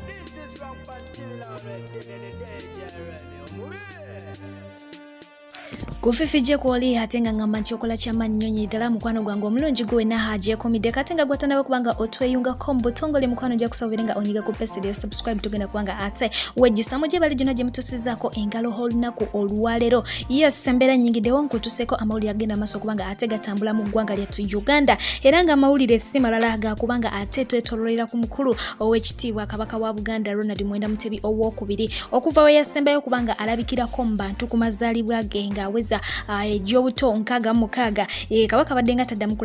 This is from Entinda Kufifije kwoli atenga ngamba nti okola kyama nnyonyi ddala mukwano gwange omulungi gwe na haje komide katenga gwatana kubanga otweyunga kombo tongole mukwano nja kusabirenga onyiga ku page subscribe tugenda kubanga ate wejisamo je bali jino je mutusizako engalo holnaku olwalero yes mbera nyingi de wonku tuseko amawuli agenda maso kubanga ate gatambula mu gwanga lyatu Uganda eranga amawulire simalala ga kubanga ate twetololera ku mukulu owekitiibwa Kabaka wa Buganda Ronald Mwenda Mutebi owokubiri okuva we yasembayo kubanga Alabikiddeko mu bantu ku mazaalibwa genga weza ejobuto nkaga mukaga Kabaka badenga taddamu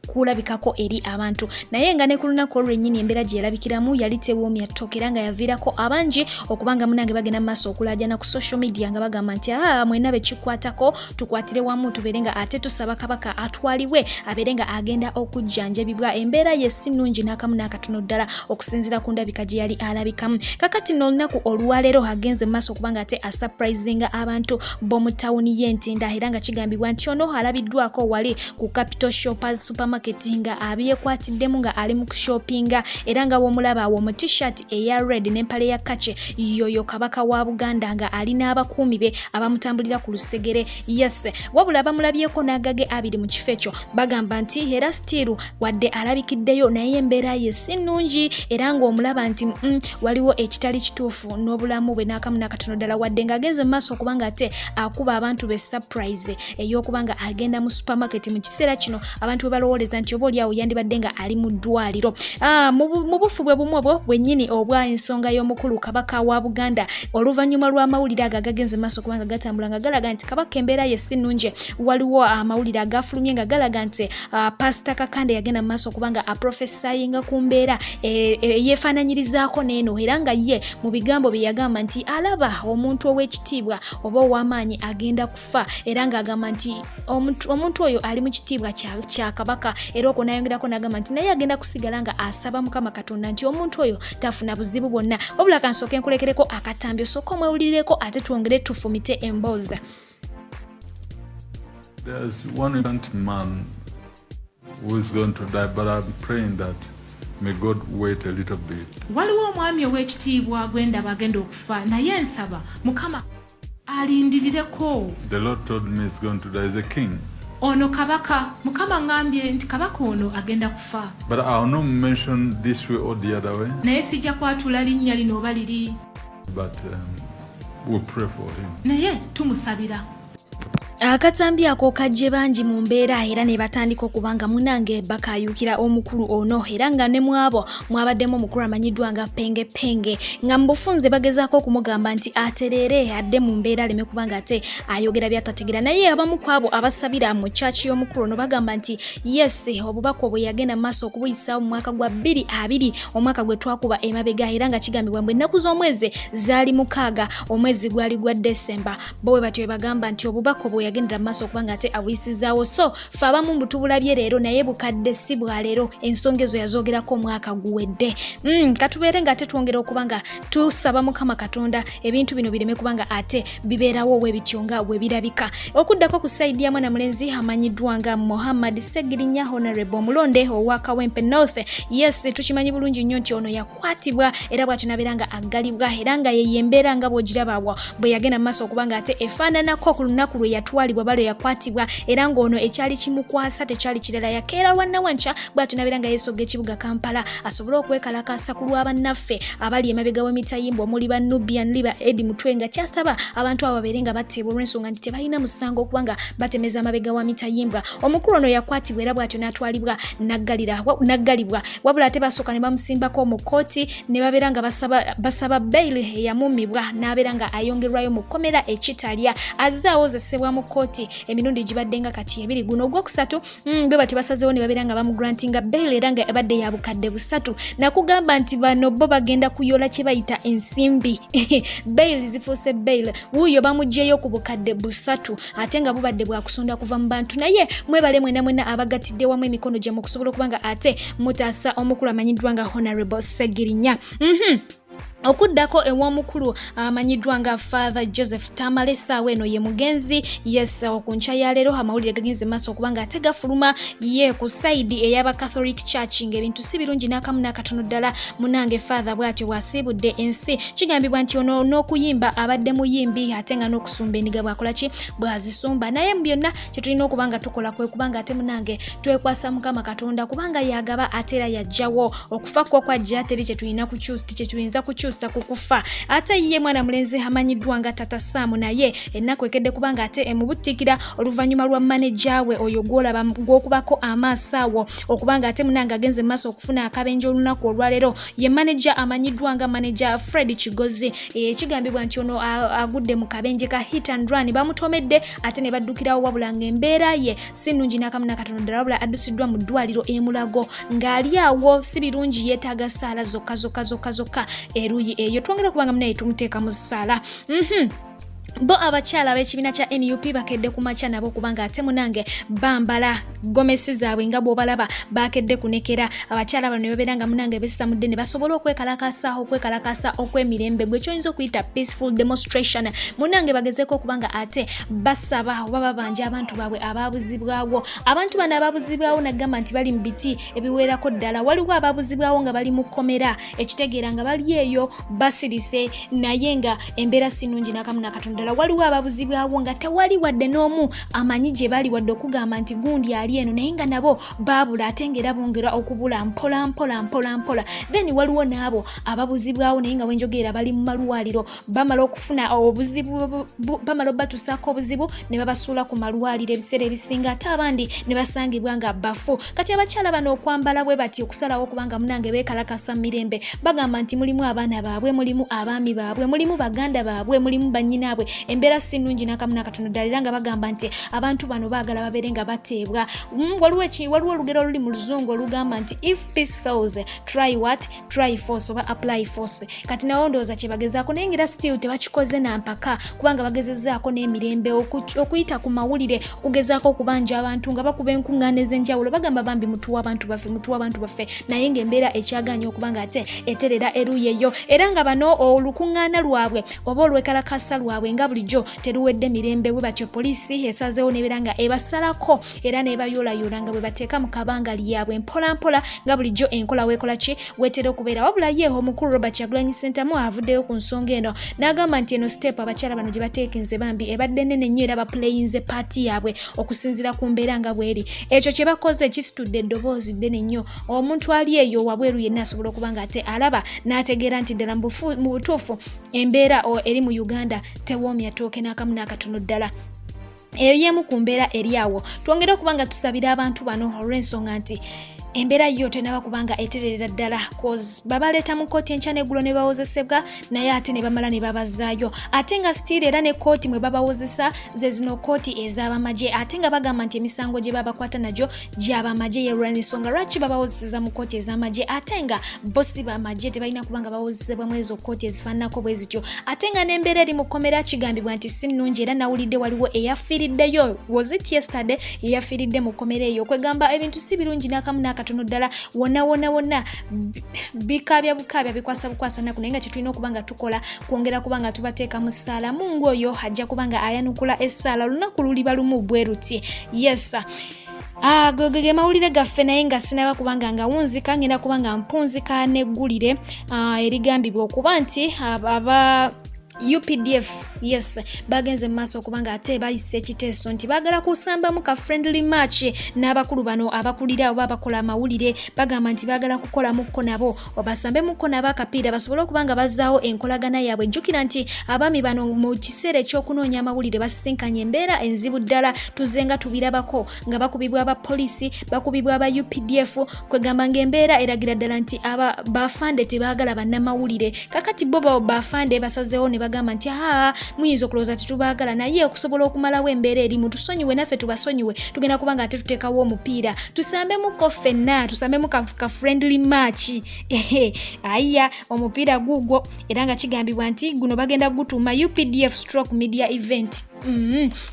kulabikako eri abantu naye nga ne kulunako olwennyini embera gye yalabikiramu yali tewomya tokeranga yavirako abangi okubanga munange bagenda maso okulajana ku social media nga bagamba nti mwena bekikwatako tukwatire wamu tuberenga ate tusaba Kabaka atwaliwe aberenga agenda okujjanjabibwa embera yesinungi nakamu nakatono ddala okusinzira ku ndabika gye yali alabikamu kakati nolunaku olwalero agenze maso okubanga ate asurprisinga abantu bomu tawuni y'Entinda era nga kigambibwa nti ono alabiddwako wali ku Capital Shoppers supermarket nga abyekwatiddemu nga ali mu shoppinga era nga womulaba awo mu t-shirt eya red n'empale ya kache yoyo Kabaka wa Buganda nga ali n'abakuumi be abamutambulira ku lusegere yes wabula bamulabyeko n'agage abiri mu kifo ekyo bagamba nti era still wadde alabikiddeyo naye embeera ye si nnungi era nga omulaba nti waliwo ekitali kituufu n'obulamu bwe n'akamu n'akatono ddala wadde ng'agenze mu maaso okubanga ate akuba abantu be surprise ey'okubanga agenda mu supermarket mu kiseera kino abantu balowoleza nti oba oliawo yandibadde nga ali mu ddwaliro mu bufu bwe bumwe bwo bwennyini obwa ensonga y'omukulu Kabaka wa Buganda oluvannyuma lw'amawulire agagenze maaso okubanga gatambula nga galaga nti Kabaka embeera ye si nnungi waliwo amawulire agafulumye nga galaga nti Pastor Kakande yagenda mu maaso okubanga aprofesayinga ku mbeera yeefaananyirizaako n'eno era nga ye mu bigambo bye yagamba nti alaba omuntu ow'ekitiibwa oba ow'amaanyi agenda kufa era nga agamba nti omuntu oyo ali mu kitiibwa kya Kabaka era okwo nayongerako n'agamba nti naye agenda kusigala nga asaba Mukama Katonda nti omuntu oyo tafuna buzibu bwonna wabula kansooke nkulekereko akatambyo sooka omwewulirireko ate twongere tufumite embooza. There's one innocent man who is going to die, but I'm praying that may God wait a little bit. Waliwo omwami ow'ekitiibwa gwenda bagenda okufa naye nsaba Mukama alindirireko. The Lord told me he's going to die as a king. Ono Kabaka Mukama ngambye nti Kabaka ono agenda kufa. But I'll not mention this way or the other way. Naye sijja kwatula linnya lino oba liri. But we'll pray for him. Naye tumusabira. Akatambi ako kajje bangi mu mbeera era ne batandika okubanga munange bakayukira omukulu ono era nga ne mwabo mwabaddemu omukulu amanyiddwa nga penge nga mbufunze bagezaako okumugamba nti aterere adde mu mbeera aleme kubanga ate ayogera byatategera naye abamu kwabo abasabira mu church y'omukulu ono bagamba nti yes obubaka obwe yagenda maaso okubuyisa mu mwaka gwa 2020 omwaka gwe twakuba emabega era nga kigambibwa mbu ennaku z'omwezi zaali 6 omwezi gwali gwa December bowe batyo bagamba nti obubaka obwe yagenda maaso kubanga ate abuyisizaawo so fe abamu mbutubulabye leero naye bukadde si bwa leero ensonga ezo yazoogerako omwaka guwedde katubeere nga ate twongera okubanga tusaba Mukama Katonda ebintu bino bireme kubanga ate bibeerawo webityo nga bwe birabika okuddako ku saidi ya mwana mulenzi amanyiddwa nga Muhammad Segirinya Honorable Mulonde owa Kawempe North yes tukimanyi bulungi nnyo nti ono yakwatibwa era bw'atyo nabeera nga aggalibwa era nga yeyembeera nga bw'ogiraba bwe yagenda mu maaso okubanga ate efaananako ku lunaku lwe yatwalibwa balo yakwatibwa era ng'ono ekyali kimukwasa tekyali kirala yakeera wannawanca bw'atyo nabeera nga yeesogga ekibuga Kampala asobole okwekalakaasa ku lw'abannaffe abali emabega w'emitayimbo omuli ba Nubian Liba Edi Mutwe nga kyasaba abantu abo babeere nga batteebwa olw'ensonga nti tebalina musango okubanga batemeza amabega wa mitayimbwa omukulu ono yakwatibwa era bw'atyo n'atwalibwa naggalibwa wabula ate basooka ne bamusimbako mu kkooti ne babeera nga basaba bail eyamumibwa n'abeera nga ayongerwayo mu kkomera ekitalya azze awozesebwa mu kkooti emirundi gibadde nga kati 2 guno ogwokusatu bwe bati basazeewo ne babeera nga bamugrantinga bail era nga ebadde ya bukadde 3 nakugamba nti bano bo bagenda kuyola kye bayita ensimbi bail zifuuse bail wuuyo bamuggyeyo ku bukadde 3 ate nga bubadde bwakusonda kuva mu bantu naye mwebale mwena abagatidde wamu emikono gye mu kusobola okubanga ate mutaasa omukulu amanyiddwa nga Honorable Segirinya okuddako ew'omukulu amanyiddwa nga Father Joseph Tamalesa weno ye mugenzi yes okuncha ya leero amawulire gagenze maso okubanga ategafuluma ye ku side ey'aba Catholic Church ng'ebintu si birungi n'akamu n'akatono ddala munange Father bw'atyo bw'asiibudde ensi kigambibwa nti ono n'okuyimba abadde muyimbi ate nga n'okusumba eniga bwakola ki bw'azisumba naye mu byonna kye tulina okubanga tukola kwe kubanga ate munange twekwasa Mukama Katonda kubanga yagaba ate era yajjawo okufa kwo kwajja teri kye tulina kukyusa kye tuyinza kukyusa kukufa ate ye mwana mulenzi amanyiddwa nga Tata Sam naye ennaku ekedde kubanga ate emubutikira oluvannyuma lwa manager we oyo gwolaba gw'okubako amaaso awo okubanga ate munanga agenze maaso okufuna akabenje olunaku olwaleero ye manager amanyiddwa nga manager Fred Kigozi kigambibwa nti ono agudde mu kabenje ka hit and run bamutomedde ate ne baddukirawo wabula ng'embeera ye si nnungi n'akamu n'akatono ddala wabula addusiddwa mu ddwaliro Mulago ng'ali awo si birungi yeetaaga ssaala zokka eruyi eyo twongera kubanga munaye tumuteeka mu ssaala bo abakyala b'ekibiina kya NUP bakedde ku makya nabo kubanga ate munange bambala gomesi zaabwe nga bw'obalaba bakedde kunekera abakyala bano ne babeera nga munange beesamudde ne basobola okwekalakaasa okw'emirembe gwe kyoyinza okuyita peaceful demonstration munange bagezeeko okubanga ate basaba oba babanja abantu baabwe abaabuzibwawo abantu bano abaabuzibwawo nagamba nti bali mu biti ebiweerako ddala waliwo abaabuzibwawo nga bali mu kkomera ekitegeera nga bali eyo basirise naye nga embeera si nnungi n'akamu n'akatonda waliwo ababuzibwawo nga tewali wadde n'omu amanyi gye bali wadde okugamba nti gundi ali eno naye nga nabo baabula ate ng'era bongera okubula mpola then waliwo n'abo ababuzibwawo naye nga wenjogerera bali mu malwaliro bamala okufuna obuzibu bamala obatusaako obuzibu ne babasuula ku malwaliro ebiseera ebisinga ate abandi ne basangibwa nga bafu kati abakyala bano okwambala bwe bati okusalawo kubanga munange beekalakasa mirembe bagamba nti mulimu abaana baabwe mulimu abaami baabwe mulimu baganda baabwe mulimu bannyinaabwe embeera si nnungi n'akamu n'akatono ddala era nga bagamba nti abantu bano baagala babeere nga bateebwa waliwo olugero oluli mu luzungu olugamba nti if peace fails try force oba apply force kati nawo ndowooza kye bagezaako naye ngera still tebakikoze nampaka kubanga bagezezaako n'emirembe okuyita ku mawulire okugezaako okubanja abantu nga bakuba enkuŋŋaana ez'enjawulo bagamba bambi mutuwa abantu baffe naye ng'embeera ekyaganya okubanga ate eterera eruyi eyo era nga bano olukuŋŋaana lwabwe oba olwekalakasa lwabwe nga bulijjo teruwedde mirembe bwe batyo poliisi esazeewo nebeera nga ebasalako era nebayoolayoola nga bwe bateeka mu kabanga lyabwe mpola nga bulijjo enkola weekola ki weetera okubeera wabula ye omukulu Robert Kyagulanyi Ssentamu avuddeyo ku nsonga eno n'agamba nti eno step abakyala bano gye bateekinze bambi ebadde nnene nnyo era baplayinze paati yaabwe okusinziira ku mbeera nga bweri ekyo kye bakoze kisitudde eddoboozi ddene nnyo omuntu ali eyo wabweru yenna asobola okuba nga ate alaba n'ategeera nti ddala mu butuufu embeera eri mu Uganda tewoomya tooke n'akamu n'akatono ddala eyo y'emu ku mbeera eri awo twongere okubanga tusabira abantu bano olw'ensonga nti embeera yo tenaba kubanga eterera ddala cause babaleeta mu kooti enkya n'eggulo ne bawozesebwa naye ate ne bamala ne babazaayo ate nga still era ne kooti mwe babawozesa ze zino kooti ez'abamagye ate nga bagamba nti emisango gye babakwata nagyo gy'abamagye y'olw'ensonga lwaki babawozeseza mu kooti ez'amagye ate nga bosi b'amagye tebalina kubanga bawozesebwa mu ezo kooti ezifaananako bwe zityo ate nga n'embeera eri mu kkomera kigambibwa nti si nnungi era nawulidde waliwo eyafiiriddeyo was it yesterday eyafiiridde mu kkomera eyo kwegamba ebintu si birungi n'akamu n'akatono ddala wonna bikaabya bikwasa naku naye nga kyetulina okubanga tukola kwongera kubanga tubateeka mu ssaala mungu oyo ajja kubanga ayanukula essaala olunaku luliba lumu bwe ruti yes ge mawulire gaffe naye nga sinaba kubanga nga wunzika ngenda kubanga mpunzika neggulire erigambibwa okuba nti aba UPDF yes bagenze mu maaso okubanga ate bayise ekiteeso nti baagala kusambamu ka friendly match n'abakulu bano abakulira oba abakola amawulire bagamba nti baagala kukola mukko nabo obasambe mukko nabo akapiira basobole okubanga bazzaawo enkolagana yaabwe jjukira nti abaami bano mu kiseera ekyokunoonya amawulire basisinkanye embeera enzibu ddala tuzenga tubirabako nga bakubibwa abapoliisi bakubibwa aba UPDF kwegamba ng'embeera eragira ddala nti bafande tebaagala bannamawulire kakati bo bafande basazeewo ne bagamba nti muyinza okulowooza tetubaagala naye okusobola okumalawo embeera erimu tusonyiwe naffe tubasonyiwe tugenda kubanga ate tuteekawo omupiira tusambemukko ffenna tusambemu ka friendly match ayiya omupiira guugwo era nga kigambibwa nti guno bagenda gutuuma UPDF stroke media event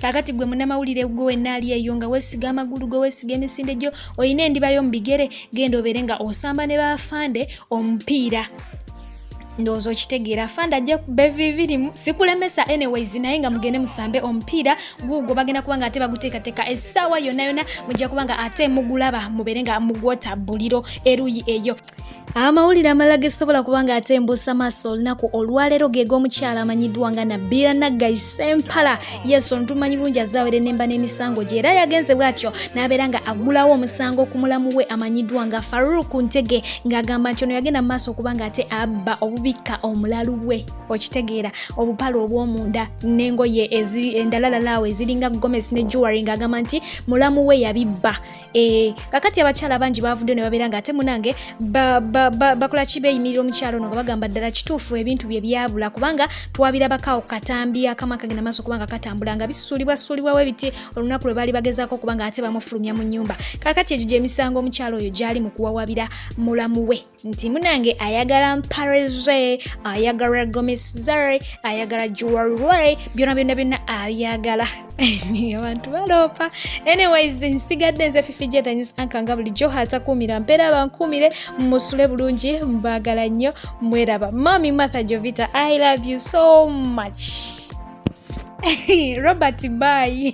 kakati gwe munnamawulire gwe wenna ali eyo nga weesiga amagulu gwe weesiga emisinde gyo oyina endiba y'omu bigere genda obeere nga osamba ne bafande omupiira ndowooza okitegeera fanda ajja bevivirimu sikulemesa anyways naye nga mugende musambe omupiira gugwo bagenda kubanga ate baguteekateeka essaawa yonna yonna mujja kubanga ate mugulaba mubeere nga mugwota buliro eruyi eyo. Amawulire amalala gesobola kubanga atembuusa maaso olunaku olwaleero ge g'omukyala amanyiddwa nga Nabbira Naggayi Sempala. Yes, ono tumanyi bulungi azaawera ennemba n'emisango gye era yagenze bw'atyo n'abeera nga agulawo omusango ku mulamu we amanyiddwa nga Farouk Ntege ng'agamba nti ono yagenda mu maaso okubanga ate abba obubikka omulalu we. Okitegeera obupale obw'omunda n'engoye endalalalaawe eziringa Gomez ne jewelry ng'agamba nti mulamu we yabibba. Kakati abakyala bangi baavudde ne babeera nga ate munange bakola kibeeyimirira omukyalo ono nga bagamba ddala kituufu ebintu bye byabula kubanga twabirabako katambi akamu akagenda maaso kubanga katambula nga bisuulibwawe biti olunaku lwe baali bagezaako kubanga ate bamufulumya mu nnyumba. Kakati egyo gy'emisango omukyalo oyo gyali mu kuwawabira mulamu we nti munange ayagala mpaleze, ayagala gomesize, ayagala jewelry, byonna ayagala. Abantu baloopa. Anyways, nsigadde nze Fifi Jetenis ankanga bulijjo atakuumira mpeera bankuumire musule bulungi mbagala nnyo mweraba. Mami Martha Jovita, I love you so much. Robert, bye.